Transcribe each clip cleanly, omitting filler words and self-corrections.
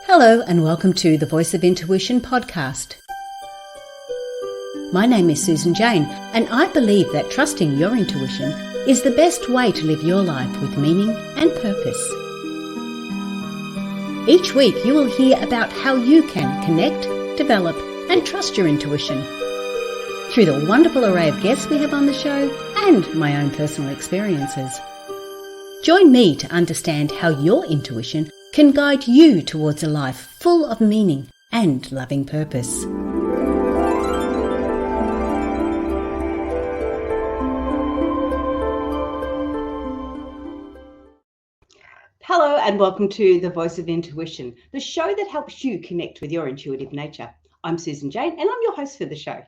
Hello and welcome to the Voice of Intuition podcast. My name is Susan Jane and I believe that trusting your intuition is the best way to live your life with meaning and purpose. Each week you will hear about how you can connect, develop and trust your intuition through the wonderful array of guests we have on the show and my own personal experiences. Join me to understand how your intuition can guide you towards a life full of meaning and loving purpose. Hello and welcome to the Voice of Intuition, the show that helps you connect with your intuitive nature. I'm Susan Jane and I'm your host for the show.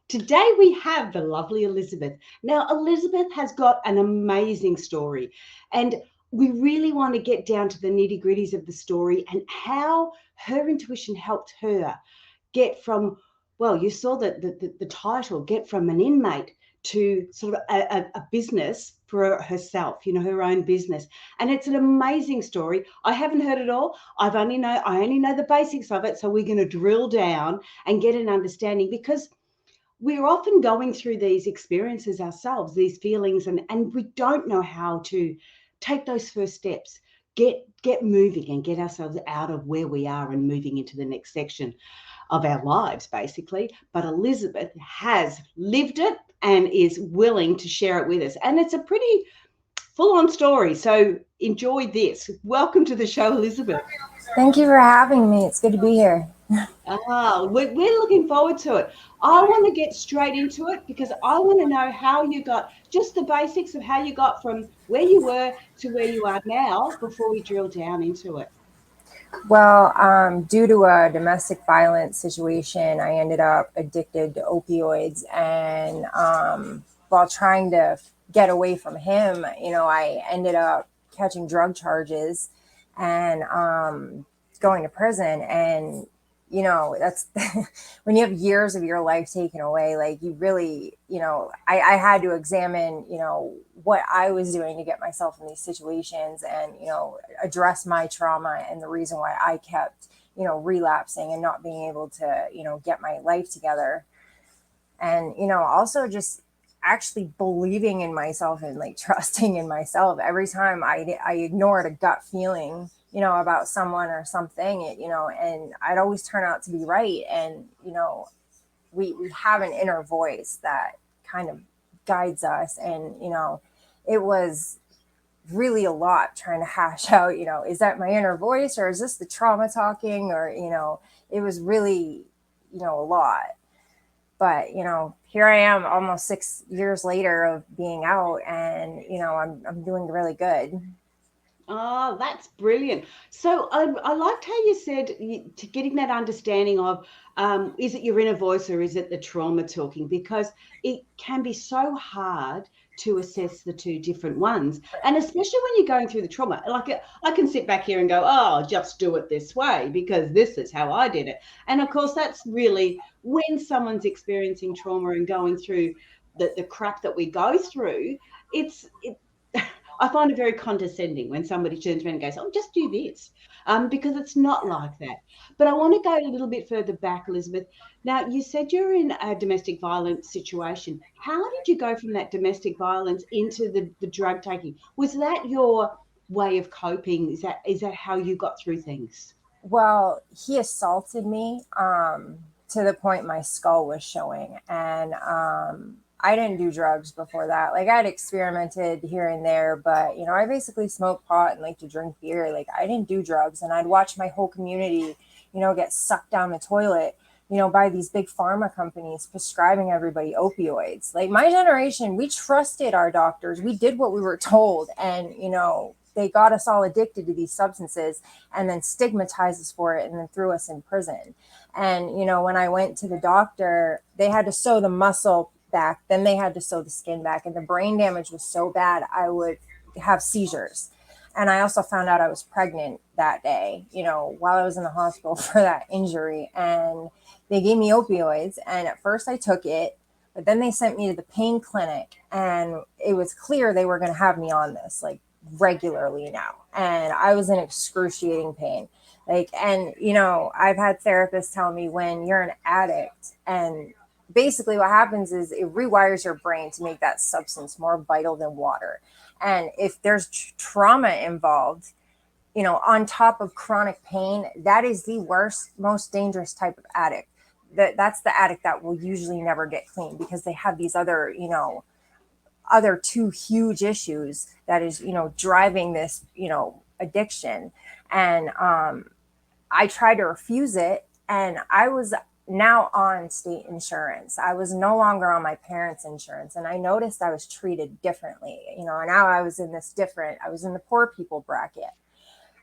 Today we have the lovely Elizabeth. Now Elizabeth has got an amazing story and we really want to get down to the nitty-gritties of the story and how her intuition helped her get from, well, you saw the title, get from an inmate to sort of a business for herself, her own business. And it's an amazing story. I haven't heard it all. I only know the basics of it. So we're going to drill down and get an understanding because we're often going through these experiences ourselves, these feelings, and we don't know how to take those first steps, get moving and get ourselves out of where we are and moving into the next section of our lives, basically. But Elizabeth has lived it and is willing to share it with us. And it's a pretty full-on story. So enjoy this. Welcome to the show, Elizabeth. Thank you for having me. It's good to be here. We're looking forward to it. I want to get straight into it because I want to know how you got, just the basics of how you got from where you were to where you are now before we drill down into it. Well, due to a domestic violence situation, I ended up addicted to opioids. And while trying to get away from him, I ended up catching drug charges and going to prison. And that's when you have years of your life taken away, like you really, I had to examine, what I was doing to get myself in these situations and, address my trauma and the reason why I kept, relapsing and not being able to, get my life together. And, also just actually believing in myself and like trusting in myself. Every time I ignored a gut feeling, about someone or something, and I'd always turn out to be right. And, we have an inner voice that kind of guides us. And, it was really a lot trying to hash out, is that my inner voice or is this the trauma talking? Or, it was really, a lot. But, here I am almost 6 years later of being out and, I'm doing really good. Oh, that's brilliant. So I liked how you said to getting that understanding of, is it your inner voice or is it the trauma talking? Because it can be so hard to assess the two different ones. And especially when you're going through the trauma, like I can sit back here and go, oh, just do it this way because this is how I did it. And of course, that's really when someone's experiencing trauma and going through the crap that we go through, I find it very condescending when somebody turns around and goes, oh, just do this, because it's not like that. But I want to go a little bit further back, Elizabeth. Now, you said you're in a domestic violence situation. How did you go from that domestic violence into the drug taking? Was that your way of coping? Is that how you got through things? Well, he assaulted me to the point my skull was showing. And I didn't do drugs before that. Like I'd experimented here and there, but I basically smoked pot and like to drink beer. Like I didn't do drugs, and I'd watch my whole community, get sucked down the toilet, by these big pharma companies prescribing everybody opioids. Like my generation, we trusted our doctors. We did what we were told, and they got us all addicted to these substances and then stigmatized us for it and then threw us in prison. And when I went to the doctor, they had to sew the muscle back, then they had to sew the skin back, and the brain damage was so bad I would have seizures. And I also found out I was pregnant that day, while I was in the hospital for that injury. And they gave me opioids, and at first I took it, but then they sent me to the pain clinic, and it was clear they were going to have me on this like regularly now. And I was in excruciating pain. Like, and, I've had therapists tell me when you're an addict, and basically what happens is it rewires your brain to make that substance more vital than water. And if there's trauma involved, on top of chronic pain, that is the worst, most dangerous type of addict. That's the addict that will usually never get clean because they have these other two huge issues that is, driving this, addiction. And I tried to refuse it, and I was now on state insurance. I was no longer on my parents' insurance, and I noticed I was treated differently. And now I was in the poor people bracket.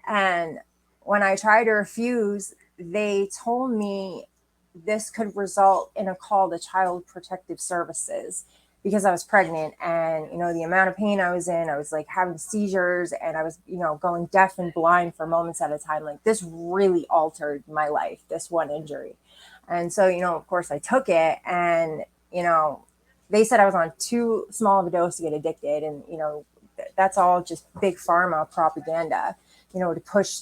And when I tried to refuse, they told me this could result in a call to Child Protective Services because I was pregnant, and the amount of pain I was in, I was like having seizures, and I was going deaf and blind for moments at a time. Like, this really altered my life, this one injury. And so of course I took it, and they said I was on too small of a dose to get addicted, and that's all just big pharma propaganda, to push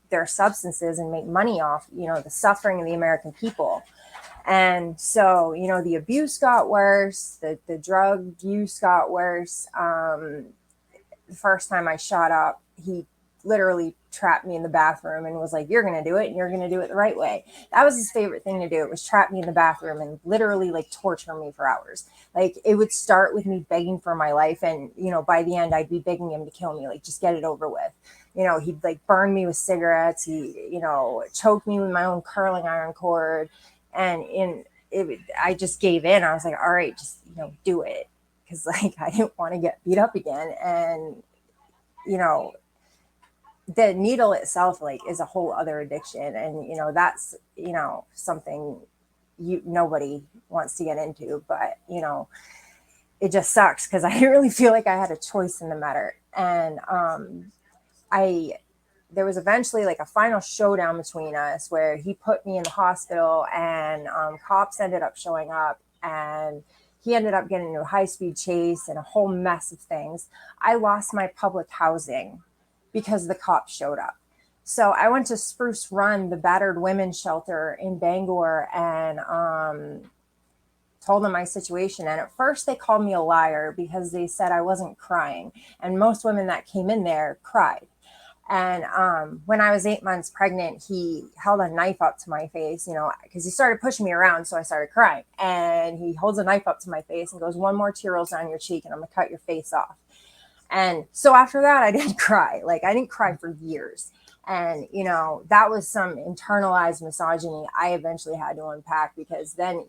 their substances and make money off the suffering of the American people. And so, the abuse got worse, the drug use got worse. The first time I shot up, he literally trapped me in the bathroom and was like, "You're going to do it, and you're going to do it the right way." That was his favorite thing to do. It was trap me in the bathroom and literally like torture me for hours. Like, it would start with me begging for my life. And, by the end, I'd be begging him to kill me. Like, just get it over with. He'd like burn me with cigarettes. He, choked me with my own curling iron cord. And I just gave in. I was like, all right, just, do it. Cause like, I didn't want to get beat up again. And, the needle itself like is a whole other addiction. And, that's, something nobody wants to get into, but, it just sucks because I didn't really feel like I had a choice in the matter. And, there was eventually like a final showdown between us where he put me in the hospital, and cops ended up showing up, and he ended up getting into a high-speed chase and a whole mess of things. I lost my public housing because the cops showed up. So I went to Spruce Run, the battered women's shelter in Bangor, and told them my situation. And at first they called me a liar because they said I wasn't crying. And most women that came in there cried. And when I was 8 months pregnant, he held a knife up to my face, because he started pushing me around. So I started crying. And he holds a knife up to my face and goes, "One more tear rolls down your cheek and I'm going to cut your face off." And so after that, I didn't cry. Like, I didn't cry for years. And, that was some internalized misogyny I eventually had to unpack, because then,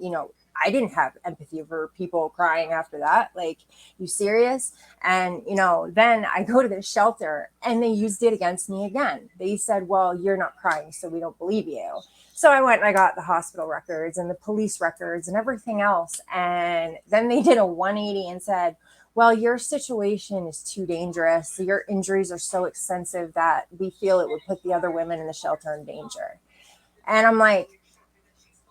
I didn't have empathy for people crying after that. Like, you serious? And, then I go to the shelter and they used it against me again. They said, "Well, you're not crying, so we don't believe you." So I went and I got the hospital records and the police records and everything else. And then they did a 180 and said, "Well, your situation is too dangerous. Your injuries are so extensive that we feel it would put the other women in the shelter in danger." And I'm like,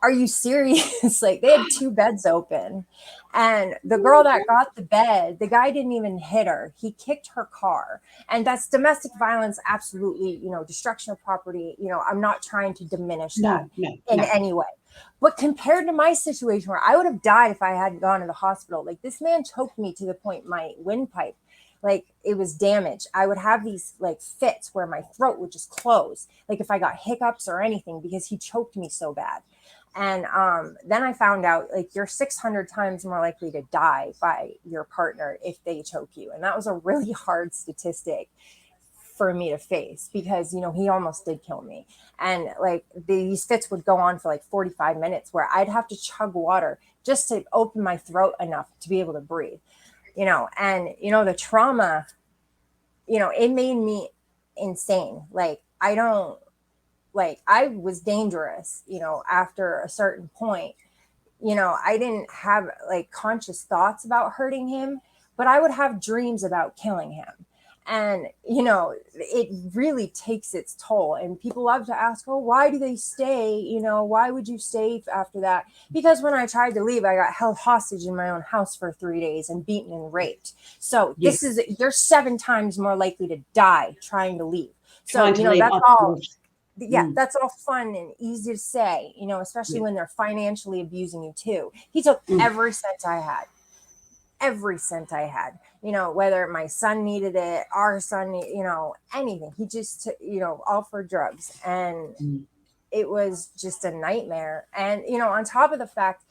"Are you serious?" Like, they had 2 beds open, and the girl that got the bed, the guy didn't even hit her. He kicked her car. And that's domestic violence. Absolutely. Destruction of property. I'm not trying to diminish that in any way. But compared to my situation where I would have died if I hadn't gone to the hospital, like, this man choked me to the point my windpipe, like, it was damaged. I would have these like fits where my throat would just close, like if I got hiccups or anything, because he choked me so bad. And then I found out, like, you're 600 times more likely to die by your partner if they choke you. And that was a really hard statistic for me to face, because, he almost did kill me. And like, these fits would go on for like 45 minutes where I'd have to chug water just to open my throat enough to be able to breathe, and, the trauma, it made me insane. Like, I was dangerous, after a certain point. I didn't have like conscious thoughts about hurting him, but I would have dreams about killing him. And, it really takes its toll. And people love to ask, "Oh, why do they stay? Why would you stay after that?" Because when I tried to leave, I got held hostage in my own house for 3 days and beaten and raped. So Yes. you're 7 times more likely to die trying to leave. So, that's all. yeah, that's all fun and easy to say, you know, especially Yeah. when they're financially abusing you too. He took Mm. every cent I had, you know, whether my son needed it, our son, you know, anything. He just took, you know, all for drugs. And Mm. it was just a nightmare. And, you know, on top of the fact,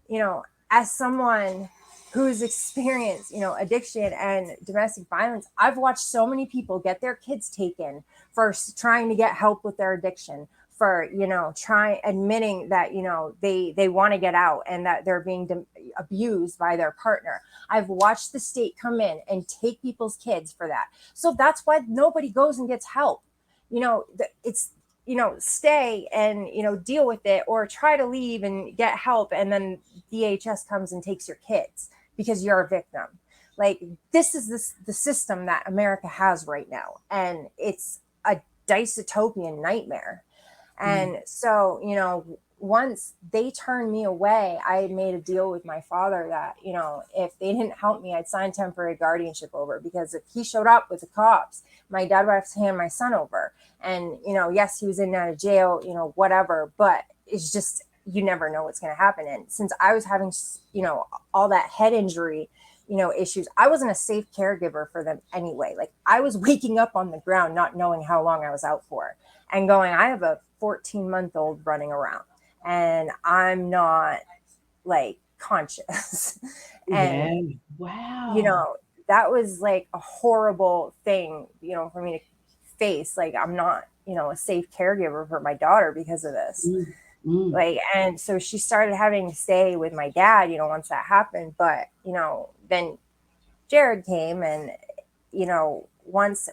you know, as someone who's experienced, you know, addiction and domestic violence, I've watched so many people get their kids taken for trying to get help with their addiction, for, you know, trying admitting that, you know, they want to get out and that they're being abused by their partner. I've watched the state come in and take people's kids for that. So that's why nobody goes and gets help. You know, it's, you know, stay and, you know, deal with it, or try to leave and get help, and then DHS comes and takes your kids because you're a victim. Like, this the system that America has right now, and it's a dystopian nightmare. Mm. And so, you know, once they turned me away, I had made a deal with my father that, you know, if they didn't help me, I'd sign temporary guardianship over, because if he showed up with the cops, my dad would have to hand my son over. And, you know, yes, he was in and out of jail, you know, whatever, but it's just, you never know what's going to happen. And since I was having, you know, all that head injury, you know, issues, I wasn't a safe caregiver for them anyway. Like, I was waking up on the ground, not knowing how long I was out for, and going, I have a 14-month-old running around and I'm not like conscious. And, Yeah. you Wow. know, that was like a horrible thing, you know, for me to face. Like, I'm not, you know, a safe caregiver for my daughter because of this. Mm. Mm. Like, and so she started having to stay with my dad, you know, once that happened. But, you know, then Jared came, and, you know, once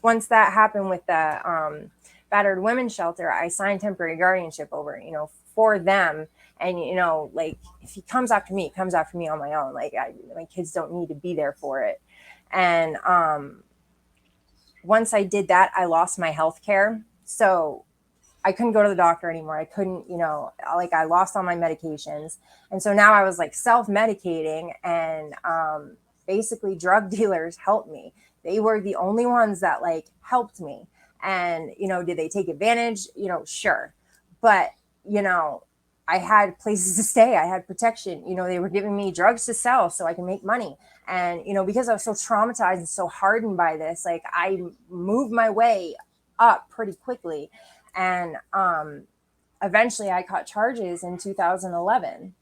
that happened with the battered women's shelter, I signed temporary guardianship over, you know, for them. And, you know, like, if he comes after me, he comes after me on my own. Like, my kids don't need to be there for it. And once I did that, I lost my health care. So I couldn't go to the doctor anymore. I couldn't, you know, like, I lost all my medications. And so now I was like self-medicating, and basically drug dealers helped me. They were the only ones that like helped me. And, you know, did they take advantage? You know, sure. But, you know, I had places to stay. I had protection. You know, they were giving me drugs to sell so I can make money. And, you know, because I was so traumatized and so hardened by this, like, I moved my way up pretty quickly. And eventually I caught charges in 2011.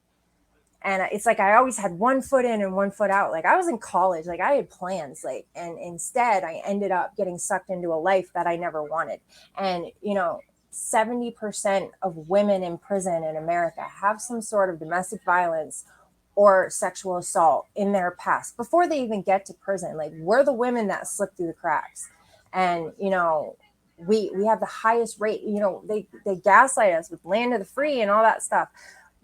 And it's like I always had one foot in and one foot out. Like, I was in college, like, I had plans, like, and instead I ended up getting sucked into a life that I never wanted. And, you know, 70% of women in prison in America have some sort of domestic violence or sexual assault in their past before they even get to prison. Like, we're the women that slip through the cracks. And, you know, we have the highest rate. You know, they gaslight us with land of the free and all that stuff.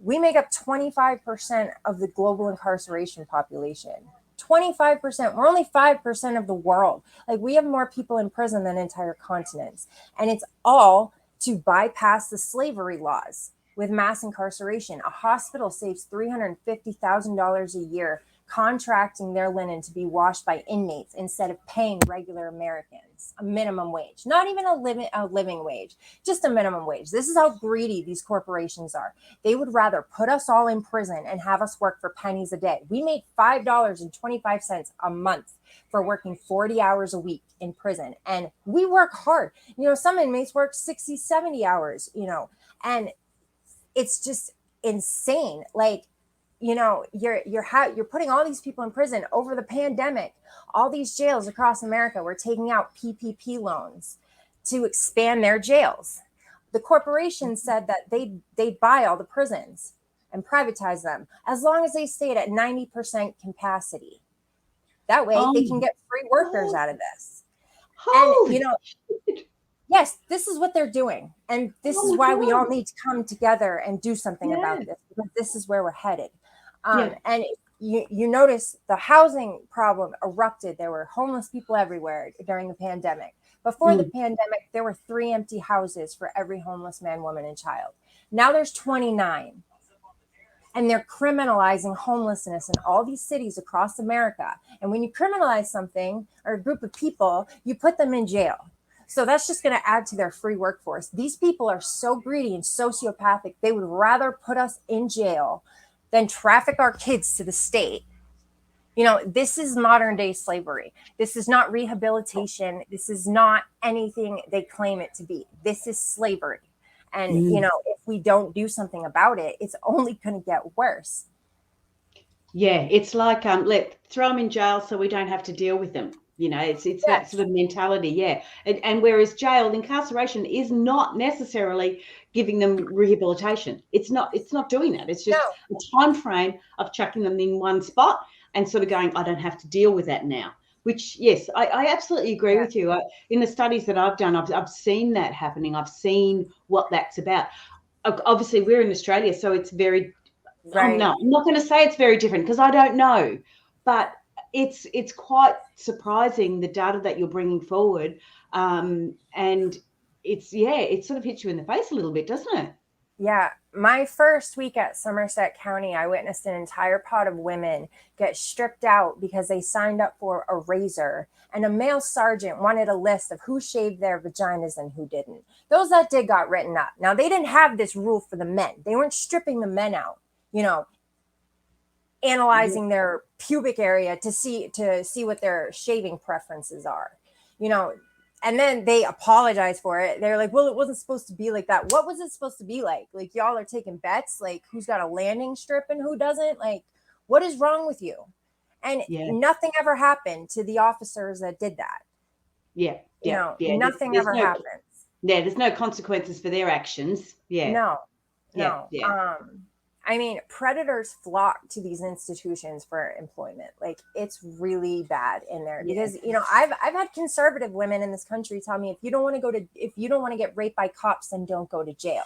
We make up 25% of the global incarceration population. 25%. We're only 5% of the world. Like, we have more people in prison than entire continents. And it's all to bypass the slavery laws with mass incarceration. A hospital saves $350,000 a year contracting their linen to be washed by inmates instead of paying regular Americans a minimum wage, not even a living wage, just a minimum wage. This is how greedy these corporations are. They would rather put us all in prison and have us work for pennies a day. We make $5.25 a month for working 40 hours a week in prison. And we work hard. You know, some inmates work 60, 70 hours, you know, and it's just insane. Like, you know, you're putting all these people in prison over the pandemic. All these jails across America were taking out PPP loans to expand their jails. The corporation said that they'd buy all the prisons and privatize them as long as they stayed at 90% capacity. That way Oh they can my get free workers God. out of this. And, you Holy know, shit. yes, this is what they're doing. And this Oh is my why we all God. need to come together and do something Yeah. about this, because this is where we're headed. Yeah. And you notice the housing problem erupted. There were homeless people everywhere during the pandemic. Before the Mm. pandemic, there were 3 empty houses for every homeless man, woman, and child. Now there's 29. And they're criminalizing homelessness in all these cities across America. And when you criminalize something or a group of people, you put them in jail. So that's just going to add to their free workforce. These people are so greedy and sociopathic. They would rather put us in jail than traffic our kids to the state. You know, this is modern day slavery. This is not rehabilitation. This is not anything they claim it to be. This is slavery. And, you know, if we don't do something about it, it's only going to get worse. Yeah, it's like let throw them in jail so we don't have to deal with them. You know, it's that sort of mentality, yeah. And whereas jail, incarceration is not necessarily giving them rehabilitation. It's not doing that. It's just a time frame of chucking them in one spot and sort of going, I don't have to deal with that now. Which, yes, I absolutely agree with you. In the studies that I've done, I've seen that happening. I've seen what that's about. Obviously, we're in Australia, so it's very Right. no, I'm not going to say it's very different because I don't know, but it's quite surprising the data that you're bringing forward, and it sort of hits you in the face a little bit, doesn't it? Yeah, my first week at Somerset County, I witnessed an entire pod of women get stripped out because they signed up for a razor, and a male sergeant wanted a list of who shaved their vaginas and who didn't. Those that did got written up. Now, they didn't have this rule for the men. They weren't stripping the men out, you know, analyzing their pubic area to see what their shaving preferences are, you know. And then they apologize for it. They're like, well, it wasn't supposed to be like that. What was it supposed to be like? Like, y'all are taking bets, like who's got a landing strip and who doesn't? Like, what is wrong with you? And nothing ever happened to the officers that did that. Nothing ever happens. Yeah, there's no consequences for their actions. No. I mean, predators flock to these institutions for employment. Like, it's really bad in there because, you know, I've had conservative women in this country tell me, if you don't want to get raped by cops, then don't go to jail.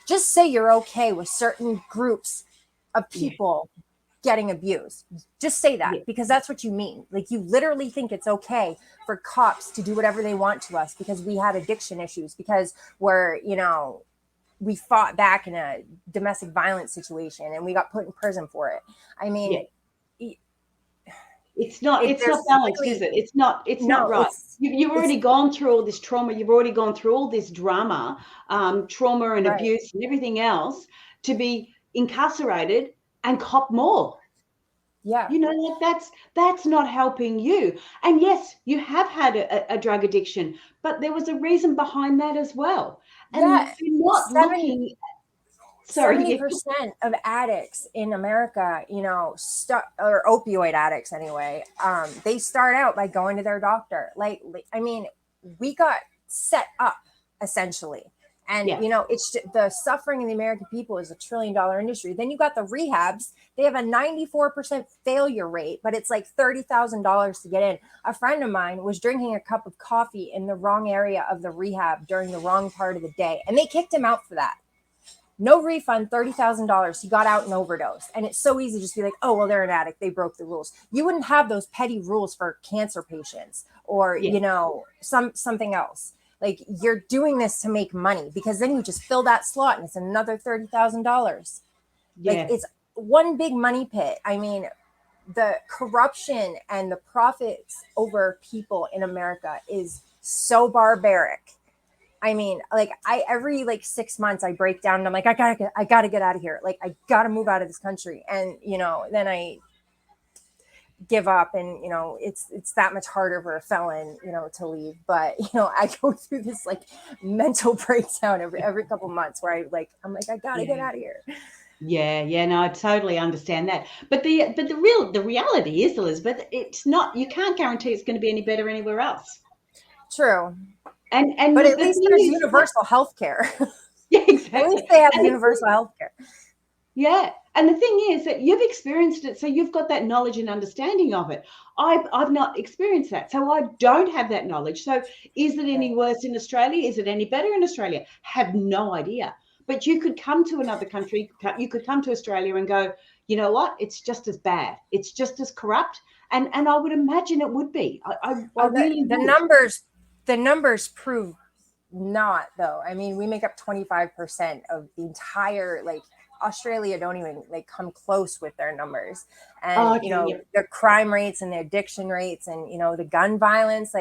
Just say you're okay with certain groups of people getting abused. Just say that because that's what you mean. Like, you literally think it's okay for cops to do whatever they want to us because we had addiction issues, because we're, you know, we fought back in a domestic violence situation and we got put in prison for it. I mean, it's not balanced, is it? It's not right. You've already gone through all this trauma. You've already gone through all this drama, trauma and abuse and everything else to be incarcerated and cop more. Yeah. You know, like that's not helping you. And yes, you have had a drug addiction, but there was a reason behind that as well. And you're not looking. 70% of addicts in America, you know, or opioid addicts anyway, they start out by going to their doctor. Like, I mean, we got set up essentially. And, you know, it's the suffering of the American people is $1 trillion industry. Then you got the rehabs. They have a 94% failure rate, but it's like $30,000 to get in. A friend of mine was drinking a cup of coffee in the wrong area of the rehab during the wrong part of the day, and they kicked him out for that. No refund, $30,000. He got out and overdosed. And it's so easy to just be like, oh, well, they're an addict. They broke the rules. You wouldn't have those petty rules for cancer patients or, you know, something else. Like, you're doing this to make money because then you just fill that slot and it's another $30,000. Like, it's one big money pit. I mean, the corruption and the profits over people in America is so barbaric. I mean, like, every 6 months I break down and I'm like, I gotta get out of here. Like, I gotta move out of this country. And, you know, then I give up, and, you know, it's that much harder for a felon, you know, to leave. But, you know, I go through this mental breakdown every couple months where I'm like, I gotta get out of here. No, I totally understand that. But the reality is, Elizabeth, it's not, you can't guarantee it's going to be any better anywhere else. True. And but at least there's universal health care. Yeah, exactly. At least they have universal health care. Yeah. And the thing is that you've experienced it, so you've got that knowledge and understanding of it. I've not experienced that, so I don't have that knowledge. So is it any worse in Australia? Is it any better in Australia? Have no idea. But you could come to another country, you could come to Australia and go, you know what? It's just as bad. It's just as corrupt. And I would imagine it would be. The numbers prove not, though. I mean, we make up 25% of the entire, Australia don't even come close with their numbers. And, the crime rates and the addiction rates and, the gun violence,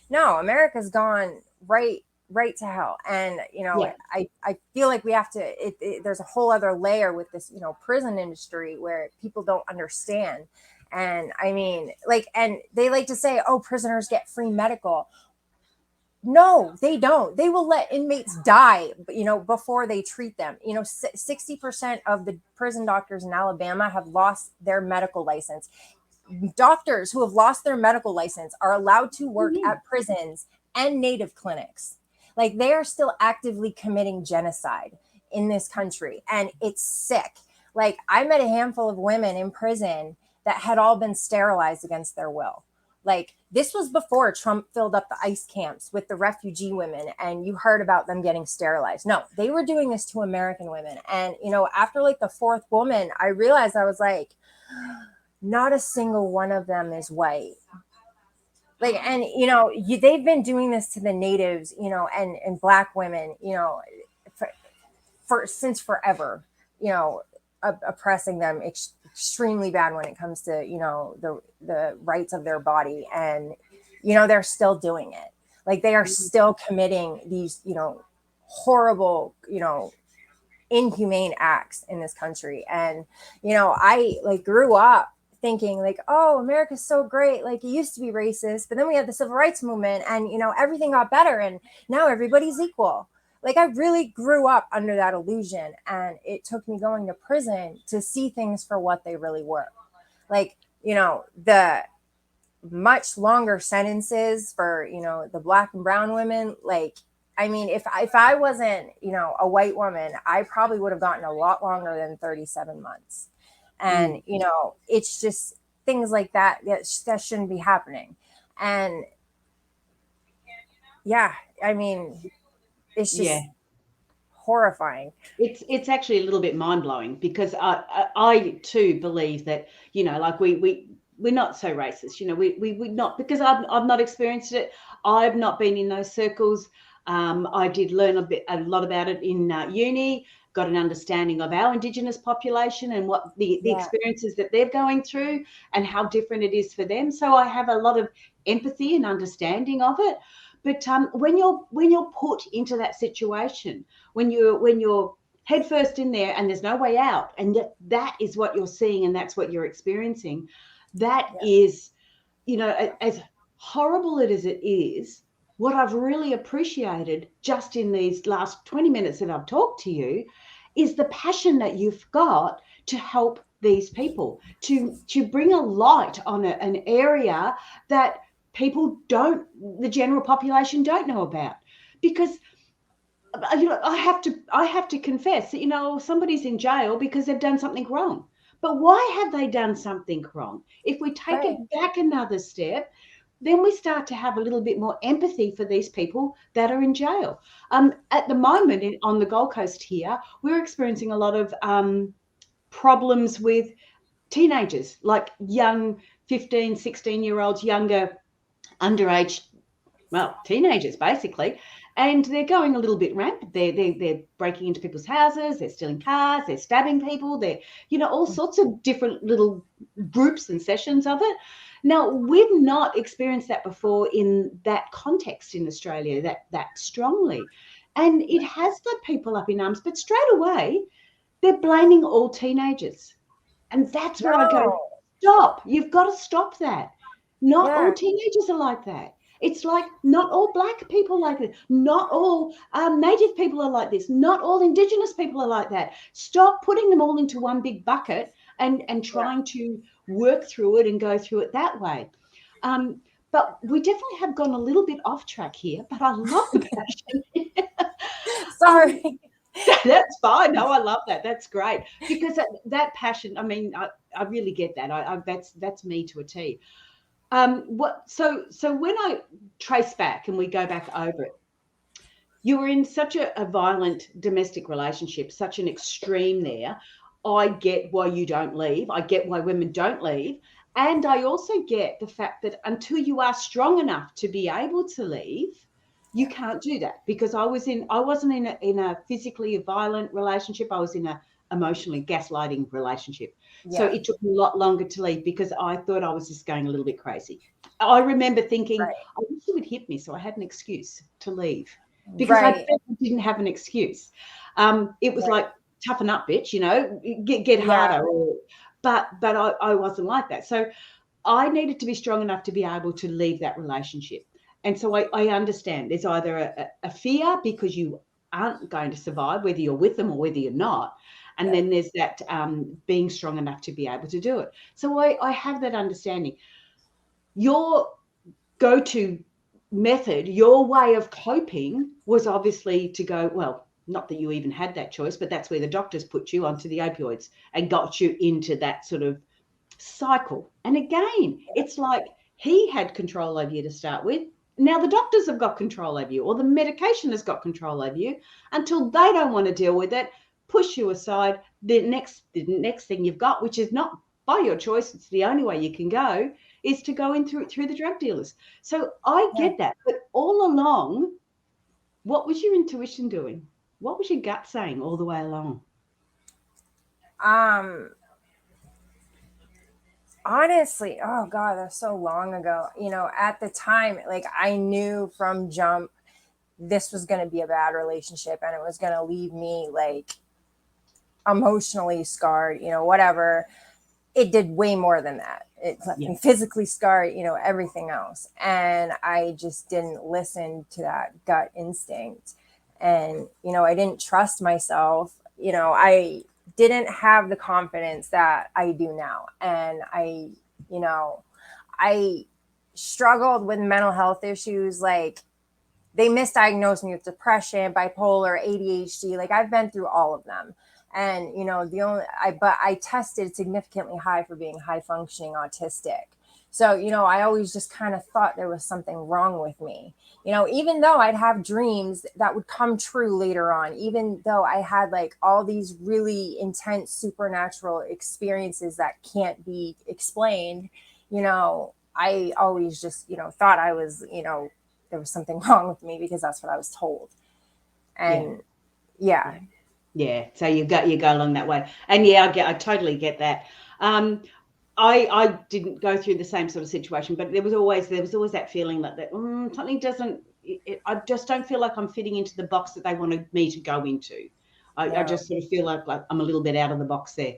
no, America's gone right to hell. And Yeah. I feel like we have to there's a whole other layer with this prison industry where people don't understand. And I mean, like, and they like to say, oh, prisoners get free medical. No, they don't. They will let inmates die, before they treat them. 60% of the prison doctors in Alabama have lost their medical license. Doctors who have lost their medical license are allowed to work Mhm. at prisons and native clinics. Like, they are still actively committing genocide in this country, and it's sick. Like, I met a handful of women in prison that had all been sterilized against their will. Like, this was before Trump filled up the ICE camps with the refugee women and you heard about them getting sterilized. No, they were doing this to American women. And after like the fourth woman, I realized, I was like, not a single one of them is white. Like, and they've been doing this to the natives, and black women, for, since forever, oppressing them extremely bad when it comes to the rights of their body. And they're still doing it. Like, they are still committing these horrible, inhumane acts in this country. And I like grew up thinking like, oh, America's so great, like, it used to be racist, but then we had the civil rights movement, and everything got better, and now everybody's equal. Like, I really grew up under that illusion, and it took me going to prison to see things for what they really were. Like, the much longer sentences for the black and brown women. Like, I mean, if I wasn't a white woman, I probably would have gotten a lot longer than 37 months. And Mm. it's just things like that shouldn't be happening. And yeah, I mean, it's Yeah. just horrifying. It's actually a little bit mind blowing because I too believe that like we're not so racist. We not, because I've not experienced it. I've not been in those circles. I did learn a lot about it in uni. Got an understanding of our Indigenous population and what the Yeah, experiences that they're going through and how different it is for them. So I have a lot of empathy and understanding of it. But when you're put into that situation, when you're head first in there and there's no way out, and that is what you're seeing and that's what you're experiencing, that yeah, is, as horrible as it is, what I've really appreciated just in these last 20 minutes that I've talked to you is the passion that you've got to help these people, to bring a light on an area that the general population don't know about. Because I have to confess that somebody's in jail because they've done something wrong. But why have they done something wrong? If we take right, it back another step, then we start to have a little bit more empathy for these people that are in jail. At the moment on the Gold Coast here, we're experiencing a lot of problems with teenagers, like young 15, 16-year-olds, younger, underage, well, teenagers basically, and they're going a little bit rampant. They're breaking into people's houses, they're stealing cars, they're stabbing people, they're all sorts of different little groups and sessions of it. Now, we've not experienced that before in that context in Australia, that strongly, and it has got people up in arms. But straight away, they're blaming all teenagers, and that's where I go, no, stop. You've got to stop that. Not all yeah, teenagers are like that. It's like not all black people like this. Not all native people are like this. Not all Indigenous people are like that. Stop putting them all into one big bucket and yeah. trying to work through it and go through it that way. But we definitely have gone a little bit off track here, but I love the passion. um, Sorry. that's fine. No, I love that. That's great because that passion. I mean, I really get that. That's me to a T. So when I trace back and we go back over it, you were in such a violent domestic relationship, such an extreme there. I get why you don't leave. I get why women don't leave. And I also get the fact that until you are strong enough to be able to leave, you Yeah, can't do that, because I wasn't in a physically violent relationship. I was in emotionally gaslighting relationship. So Yeah. it took me a lot longer to leave because I thought I was just going a little bit crazy. I remember thinking, Right. I wish you would hit me so I had an excuse to leave because I Right. felt I didn't have an excuse. It was Right. like, toughen up, bitch, you know, get Yeah. harder. But I wasn't like that. So I needed to be strong enough to be able to leave that relationship. And so I understand there's either a fear because you aren't going to survive, whether you're with them or whether you're not. And Yeah. then there's that being strong enough to be able to do it. So I have that understanding. Your go-to method, your way of coping was obviously to go, well, not that you even had that choice, but that's where the doctors put you onto the opioids and got you into that sort of cycle. And again, it's like he had control over you to start with. Now the doctors have got control over you, or the medication has got control over you until they don't want to deal with it, push you aside. The next thing you've got, which is not by your choice, it's the only way you can go, is to go in through the drug dealers. So I Yeah. get that. But all along, what was your intuition doing? What was your gut saying all the way along? Um, Honestly, oh God, that's so long ago. At the time, like I knew from jump this was going to be a bad relationship and it was going to leave me like emotionally scarred, whatever. It did way more than that. It left Yeah. me physically scarred, everything else. And I just didn't listen to that gut instinct. And, I didn't trust myself. I didn't have the confidence that I do now. And you know, I struggled with mental health issues. Like they misdiagnosed me with depression, bipolar, ADHD. Like I've been through all of them. And but I tested significantly high for being high functioning autistic. So, I always just kind of thought there was something wrong with me. Even though I'd have dreams that would come true later on, even though I had like all these really intense supernatural experiences that can't be explained, I always just, thought I was, there was something wrong with me because that's what I was told. Yeah. And yeah, Yeah, so you go along that way, and yeah, I totally get that. Um, I didn't go through the same sort of situation, but there was always that feeling that something doesn't. I just don't feel like I'm fitting into the box that they wanted me to go into. I yeah. just sort of feel like I'm a little bit out of the box there.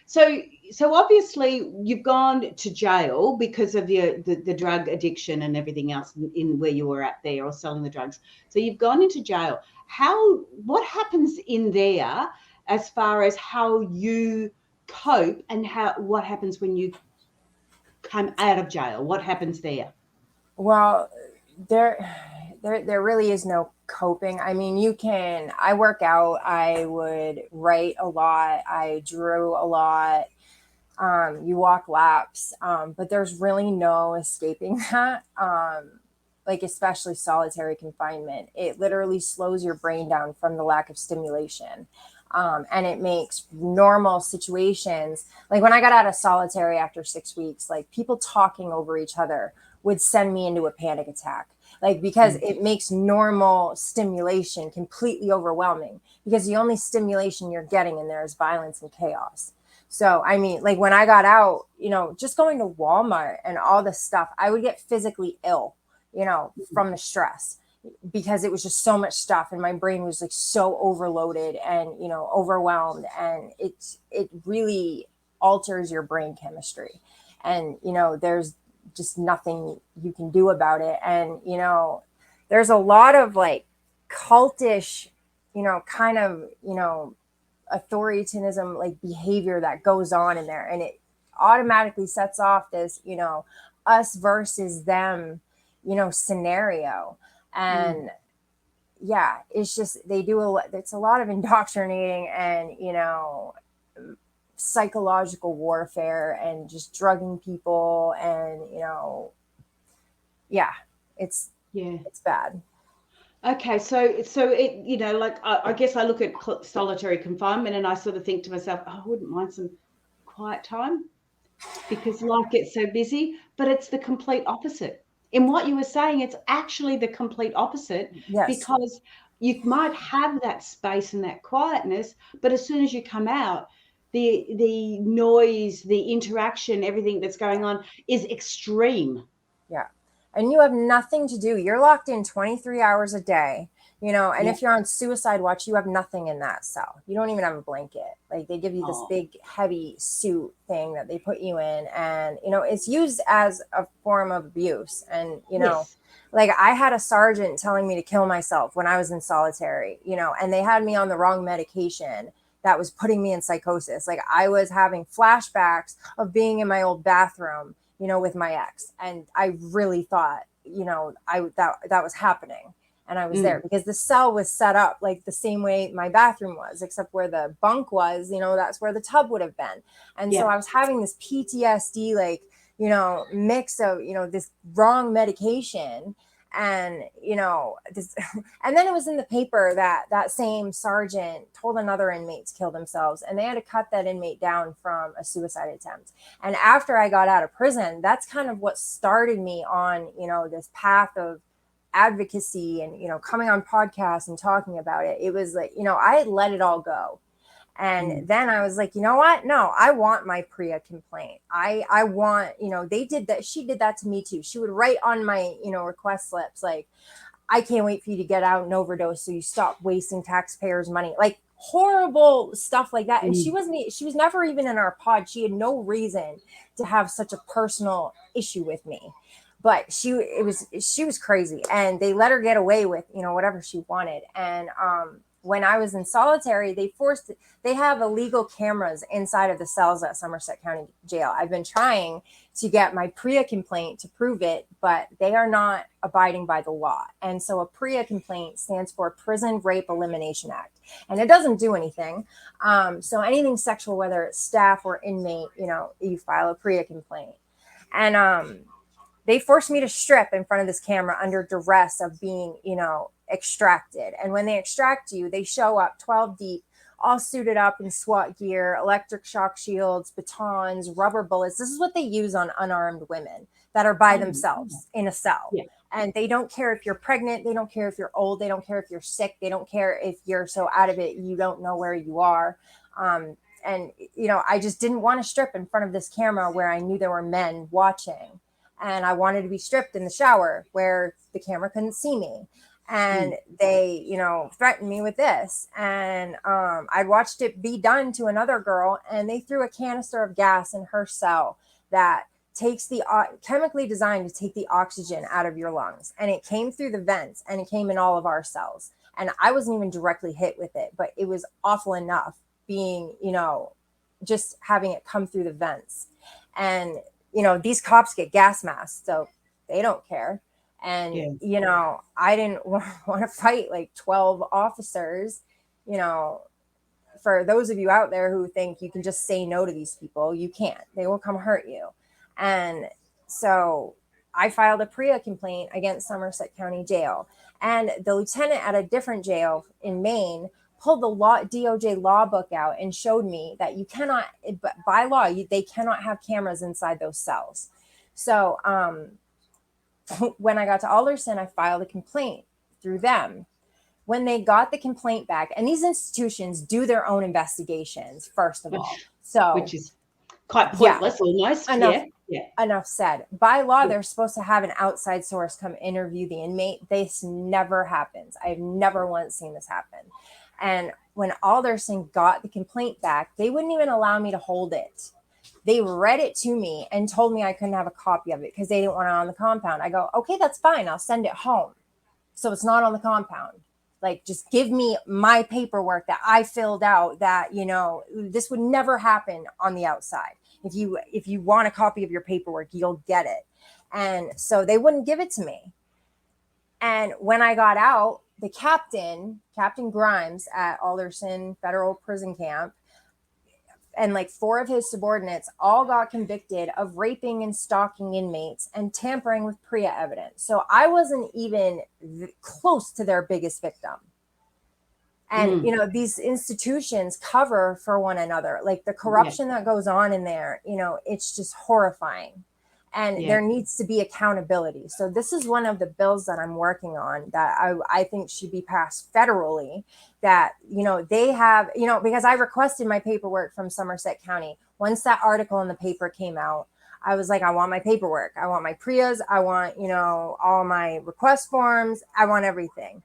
So obviously you've gone to jail because of the drug addiction and everything else in where you were at there or selling the drugs. So you've gone into jail. What happens in there as far as how you cope and what happens when you come out of jail? What happens there? Well, there really is no coping. I mean, I work out, I would write a lot, I drew a lot, you walk laps, but there's really no escaping that. Like especially solitary confinement, it literally slows your brain down from the lack of stimulation. And it makes normal situations, like when I got out of solitary after 6 weeks, like people talking over each other would send me into a panic attack, like because Mm. it makes normal stimulation completely overwhelming, because the only stimulation you're getting in there is violence and chaos. So, I mean, like when I got out, just going to Walmart and all this stuff, I would get physically ill, from the stress, because it was just so much stuff and my brain was like so overloaded and, overwhelmed. And it really alters your brain chemistry. And, there's just nothing you can do about it. And, there's a lot of like cultish, kind of, authoritarianism like behavior that goes on in there, and it automatically sets off this us versus them scenario. Mm. And yeah, it's just they do it's a lot of indoctrinating and psychological warfare and just drugging people, and yeah, it's Yeah. it's bad. Okay, so it like I guess I look at solitary confinement and I sort of think to myself, oh, I wouldn't mind some quiet time because life gets so busy, but it's the complete opposite. In what you were saying, it's actually the complete opposite Yes. because you might have that space and that quietness, but as soon as you come out, the noise, the interaction, everything that's going on is extreme. Yeah. And you have nothing to do. You're locked in 23 hours a day, and Yeah. if you're on suicide watch, you have nothing in that cell. You don't even have a blanket. Like, they give you this Oh, big, heavy suit thing that they put you in. And, it's used as a form of abuse. And, yes. like, I had a sergeant telling me to kill myself when I was in solitary, and they had me on the wrong medication that was putting me in psychosis. Like, I was having flashbacks of being in my old bathroom, with my ex. And I really thought, that was happening. And I was there Mm, because the cell was set up like the same way my bathroom was, except where the bunk was, that's where the tub would have been. And so yeah. I was having this PTSD, like, mix of, this wrong medication and, this, and then it was in the paper that that same sergeant told another inmate to kill themselves, and they had to cut that inmate down from a suicide attempt. And after I got out of prison, that's kind of what started me on, this path of advocacy and, coming on podcasts and talking about it. It was like, I had let it all go. And Mm, then I was like, you know what? No, I want my Priya complaint. I want, they did that. She did that to me too. She would write on my, request slips, like, I can't wait for you to get out and overdose so you stop wasting taxpayers' money. Like, horrible stuff like that. And mm, she was never even in our pod. She had no reason to have such a personal issue with me. But she was crazy, and they let her get away with, whatever she wanted. And when I was in solitary, they have illegal cameras inside of the cells at Somerset County Jail. I've been trying to get my PREA complaint to prove it, but they are not abiding by the law. And so a PREA complaint stands for Prison Rape Elimination Act, and it doesn't do anything. So anything sexual, whether it's staff or inmate, you file a PREA complaint. And they forced me to strip in front of this camera under duress of being, extracted. And when they extract you, they show up 12 deep, all suited up in SWAT gear, electric shock shields, batons, rubber bullets. This is what they use on unarmed women that are by oh, themselves in a cell. yeah. And they don't care if you're pregnant. They don't care if you're old. They don't care if you're sick. They don't care if you're so out of it you don't know where you are. And, I just didn't want to strip in front of this camera where I knew there were men watching. And I wanted to be stripped in the shower where the camera couldn't see me. And Mm, they, threatened me with this. And I'd watched it be done to another girl, and they threw a canister of gas in her cell that takes the chemically designed to take the oxygen out of your lungs. And it came through the vents, and it came in all of our cells. And I wasn't even directly hit with it, but it was awful enough being, just having it come through the vents. And these cops get gas masks, so they don't care. And, yeah. I didn't want to fight like 12 officers. You know, for those of you out there who think you can just say no to these people, you can't. They will come hurt you. And so I filed a PREA complaint against Somerset County Jail. And the lieutenant at a different jail in Maine pulled the DOJ law book out and showed me that you cannot, by law, they cannot have cameras inside those cells. So when I got to Alderson, I filed a complaint through them. When they got the complaint back, and these institutions do their own investigations, first of all. So, Which is quite yeah, pointless almost. enough Yeah. Yeah. enough said. By law, Yeah. they're supposed to have an outside source come interview the inmate. This never happens. I've never once seen this happen. And when Alderson got the complaint back, they wouldn't even allow me to hold it. They read it to me and told me I couldn't have a copy of it because they didn't want it on the compound. I go, okay, that's fine. I'll send it home. So it's not on the compound. Like, just give me my paperwork that I filled out that, this would never happen on the outside. If you want a copy of your paperwork, you'll get it. And so they wouldn't give it to me. And when I got out, the Captain Grimes at Alderson Federal Prison Camp, and like 4 of his subordinates all got convicted of raping and stalking inmates and tampering with PREA evidence. So I wasn't even close to their biggest victim. And, these institutions cover for one another. Like, the Yeah. corruption that goes on in there, it's just horrifying. And there needs to be accountability. So this is one of the bills that I'm working on that I think should be passed federally, that, they have, because I requested my paperwork from Somerset County. Once that article in the paper came out, I was like, I want my paperwork. I want my PRIAs. I want, all my request forms. I want everything.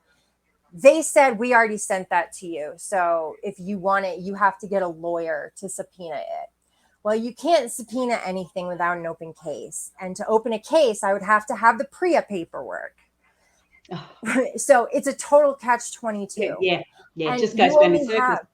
They said, we already sent that to you. So if you want it, you have to get a lawyer to subpoena it. Well, you can't subpoena anything without an open case. And to open a case, I would have to have the PRIA paperwork. Oh. So it's a total catch-22. Yeah. And Just goes around in circles.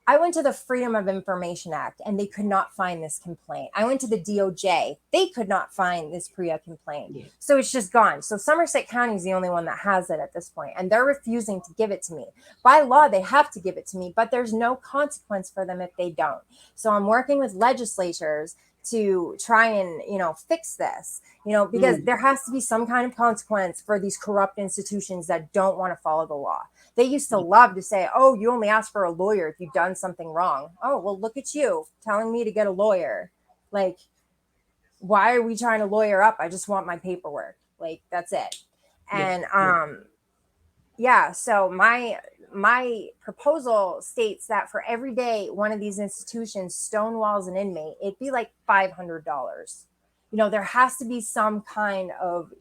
I went to the Freedom of Information Act and they could not find this complaint. I went to the DOJ. They could not find this PRIA complaint. Yeah. So it's just gone. So Somerset County is the only one that has it at this point, and they're refusing to give it to me. By law, they have to give it to me, but there's no consequence for them if they don't. So I'm working with legislatures to try and, fix this, because there has to be some kind of consequence for these corrupt institutions that don't want to follow the law. They used to love to say, oh, you only ask for a lawyer if you've done something wrong. Oh, well, look at you telling me to get a lawyer. Like, why are we trying to lawyer up? I just want my paperwork. Like, that's it. And, so my proposal states that for every day one of these institutions stonewalls an inmate, it'd be like $500. There has to be some kind of,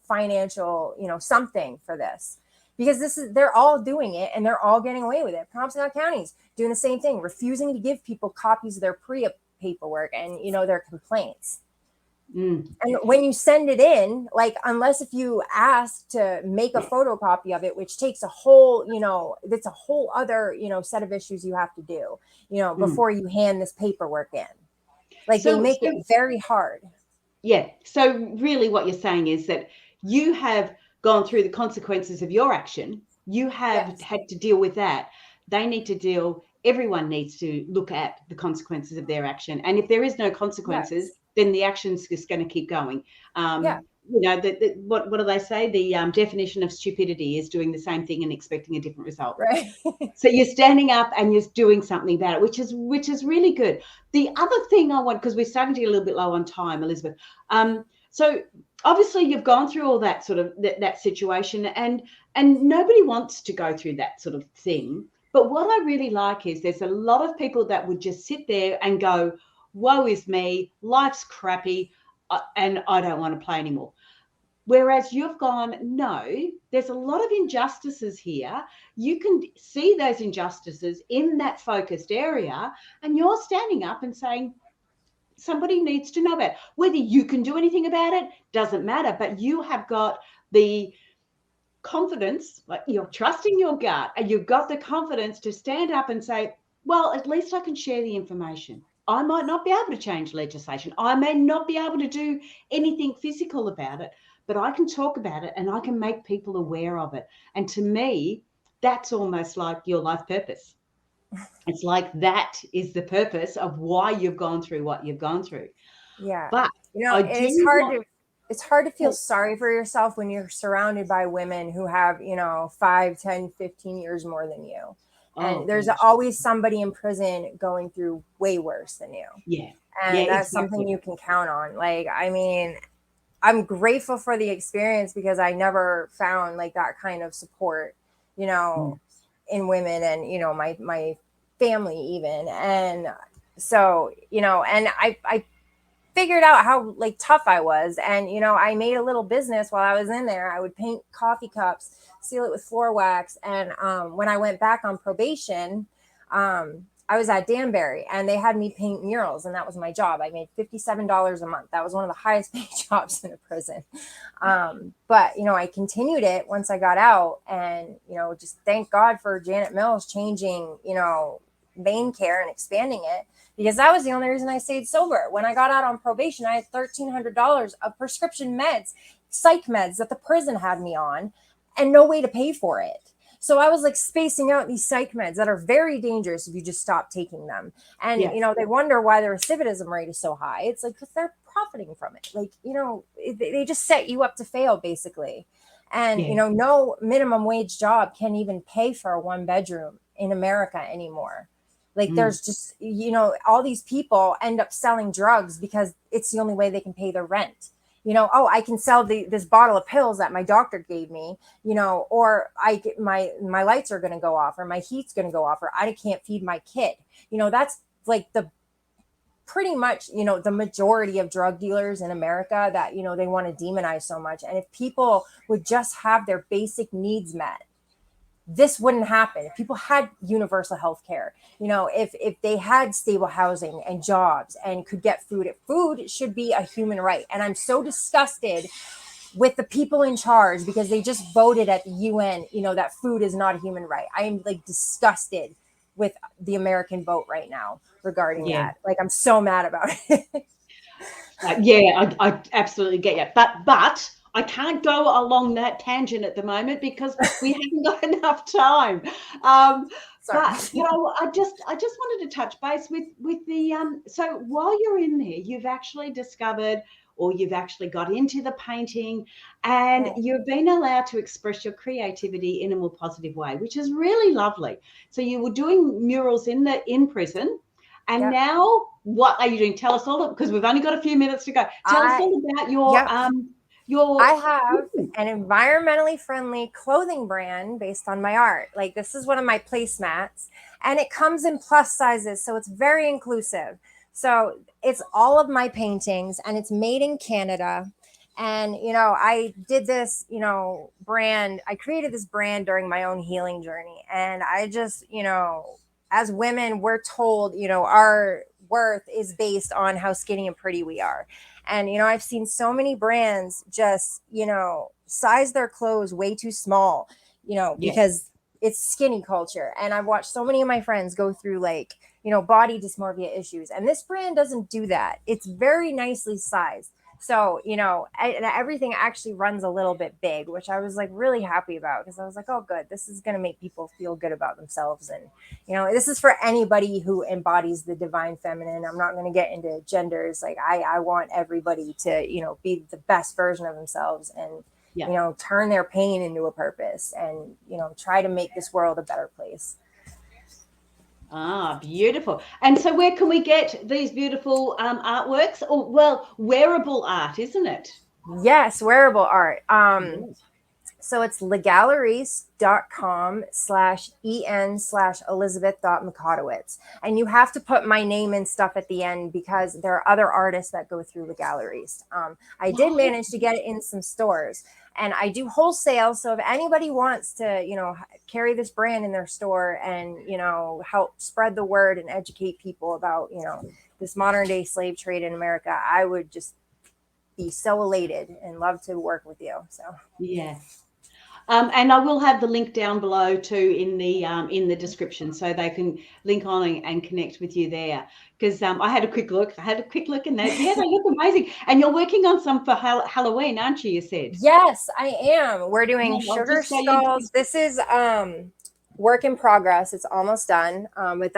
financial, something for this, because they're all doing it and they're all getting away with it. Provincetown County's doing the same thing, refusing to give people copies of their PRIA paperwork and, their complaints. And when you send it in, like, unless if you ask to make a photocopy of it, which takes a whole, that's a whole other, set of issues you have to do, before you hand this paperwork in. Like, they make it very hard. Yeah. So really what you're saying is that you have gone through the consequences of your action. You have had to deal with that. They need to everyone needs to look at the consequences of their action. And if there is no consequences, then the action's just going to keep going. What do they say? The definition of stupidity is doing the same thing and expecting a different result. Right. So you're standing up and you're doing something about it, which is really good. The other thing I want, because we're starting to get a little bit low on time, Elizabeth. So obviously you've gone through all that sort of that situation, and nobody wants to go through that sort of thing. But what I really like is there's a lot of people that would just sit there and go, woe is me, life's crappy, and I don't want to play anymore. Whereas you've gone, no, there's a lot of injustices here. You can see those injustices in that focused area, and you're standing up and saying, somebody needs to know about it. Whether you can do anything about it doesn't matter, but you have got the confidence, like you're trusting your gut, and you've got the confidence to stand up and say, well, at least I can share the information. I might not be able to change legislation. I may not be able to do anything physical about it, but I can talk about it and I can make people aware of it. And to me, that's almost like your life purpose. It's like that is the purpose of why you've gone through what you've gone through. Yeah. But it's hard to feel sorry for yourself when you're surrounded by women who have, 5, 10, 15 years more than you. And there's always somebody in prison going through way worse than you. Yeah. And that's something you can count on. Like, I mean, I'm grateful for the experience because I never found like that kind of support, in women and, my family even. And so, and I figured out how like tough I was. And, I made a little business while I was in there. I would paint coffee cups, seal it with floor wax. And when I went back on probation, I was at Danbury and they had me paint murals, and that was my job. I made $57 a month. That was one of the highest paid jobs in a prison. But, I continued it once I got out, and, just thank God for Janet Mills changing, vein care and expanding it, because that was the only reason I stayed sober. When I got out on probation, I had $1,300 of prescription meds, psych meds that the prison had me on, and no way to pay for it. So I was like spacing out these psych meds that are very dangerous if you just stop taking them. And, they wonder why the recidivism rate is so high. It's like, because they're profiting from it. Like, they just set you up to fail, basically. And, no minimum wage job can even pay for a 1-bedroom in America anymore. Like there's just, all these people end up selling drugs because it's the only way they can pay their rent. Oh, I can sell this bottle of pills that my doctor gave me, or I get my lights are going to go off, or my heat's going to go off, or I can't feed my kid. That's like the pretty much, the majority of drug dealers in America that, they want to demonize so much. And if people would just have their basic needs met, this wouldn't happen. If people had universal health care, if they had stable housing and jobs and could get food should be a human right. And I'm so disgusted with the people in charge because they just voted at the UN, that food is not a human right. I am like disgusted with the American vote right now regarding that. Like, I'm so mad about it. I absolutely get you. But I can't go along that tangent at the moment because we haven't got enough time. But I just wanted to touch base with the so while you're in there, you've actually discovered, or you've actually got into the painting, and you've been allowed to express your creativity in a more positive way, which is really lovely. So you were doing murals in prison. And now, what are you doing? Tell us all, because we've only got a few minutes to go. Tell us all about your. I have an environmentally friendly clothing brand based on my art. Like, this is one of my placemats, and it comes in plus sizes, so it's very inclusive. So it's all of my paintings, and it's made in Canada. And, I did this, brand. I created this brand during my own healing journey. And I just, as women, we're told, our worth is based on how skinny and pretty we are. And, I've seen so many brands just, size their clothes way too small, because it's skinny culture. And I've watched so many of my friends go through like, body dysmorphia issues. And this brand doesn't do that. It's very nicely sized. So, and everything actually runs a little bit big, which I was like really happy about, because I was like, oh, good. This is going to make people feel good about themselves. And, this is for anybody who embodies the divine feminine. I'm not going to get into genders. Like, I want everybody to, be the best version of themselves and, turn their pain into a purpose and, try to make this world a better place. Ah, beautiful. And so where can we get these beautiful artworks? Or, well, wearable art, isn't it? Yes, wearable art. So it's legalleries.com/en/elizabeth.mcotowitz. And you have to put my name and stuff at the end because there are other artists that go through Legalleries. I did manage to get it in some stores. And I do wholesale. So if anybody wants to, carry this brand in their store and, help spread the word and educate people about, this modern day slave trade in America, I would just be so elated and love to work with you. So, yes. And I will have the link down below too in the description, so they can link on and connect with you there. Because I had a quick look. And they look amazing. And you're working on some for Halloween, aren't you? You said. Yes, I am. We're doing sugar skulls. This is work in progress. It's almost done. But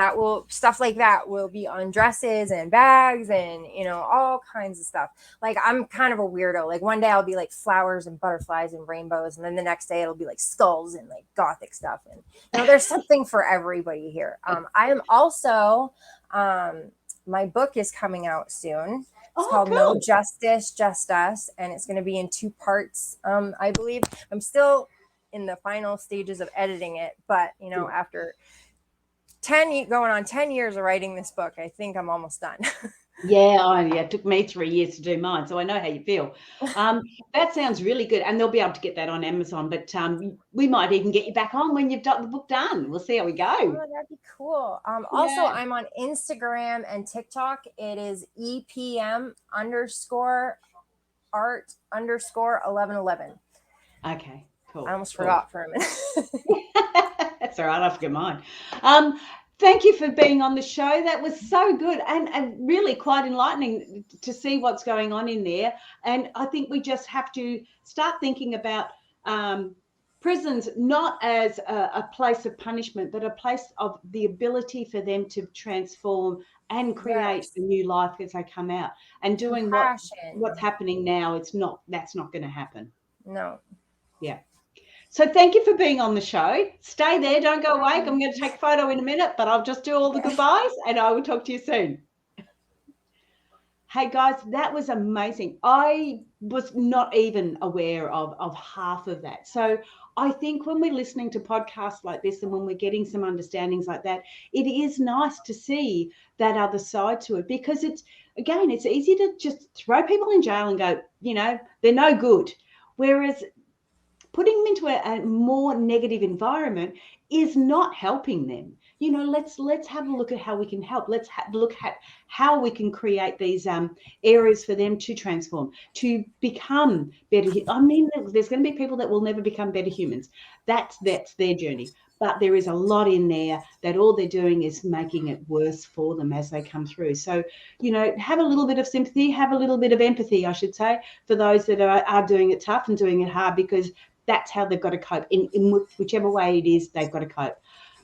stuff like that will be on dresses and bags and, all kinds of stuff. Like, I'm kind of a weirdo. Like, one day I'll be like flowers and butterflies and rainbows. And then the next day it'll be like skulls and like gothic stuff. And, there's something for everybody here. I am also, my book is coming out soon. It's called cool. No Justice, Just Us. And it's going to be in 2 parts. I believe I'm still in the final stages of editing it, but after 10 years of writing this book, I think I'm almost done. It took me 3 years to do mine, so I know how you feel. That sounds really good, and they'll be able to get that on Amazon, but we might even get you back on when you've got the book done. We'll see how we go. Oh, that'd be cool. Also, I'm on Instagram and TikTok. It is EPM_art_1111. Okay. Cool. I almost forgot for a minute. That's all right. I forget mine. Thank you for being on the show. That was so good and really quite enlightening to see what's going on in there. And I think we just have to start thinking about prisons not as a place of punishment, but a place of the ability for them to transform and create a new life as they come out. And doing what's happening now, that's not going to happen. No. Yeah. So thank you for being on the show. Stay there. Don't go away. I'm going to take a photo in a minute, but I'll just do all the goodbyes and I will talk to you soon. Hey guys, that was amazing. I was not even aware of half of that. So I think when we're listening to podcasts like this and when we're getting some understandings like that, it is nice to see that other side to it, because it's easy to just throw people in jail and go, they're no good. Whereas putting them into a more negative environment is not helping them. Let's have a look at how we can help. Let's look at how we can create these areas for them to transform, to become better. I mean, there's going to be people that will never become better humans. That's their journey. But there is a lot in there that all they're doing is making it worse for them as they come through. So, have a little bit of sympathy, have a little bit of empathy, I should say, for those that are doing it tough and doing it hard, because that's how they've got to cope. In whichever way it is, they've got to cope.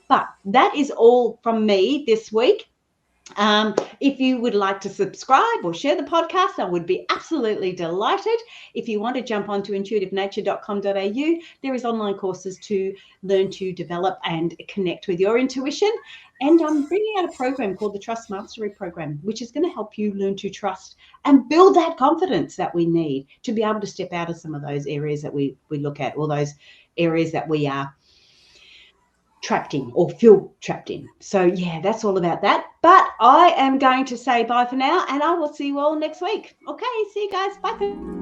But that is all from me this week. If you would like to subscribe or share the podcast, I would be absolutely delighted. If you want to jump onto intuitivenature.com.au, there is online courses to learn to develop and connect with your intuition. And I'm bringing out a program called the Trust Mastery Program, which is going to help you learn to trust and build that confidence that we need to be able to step out of some of those areas that we look at, or those areas that we are trapped in or feel trapped in. So yeah, that's all about that. But I am going to say bye for now, and I will see you all next week. Okay, see you guys. Bye.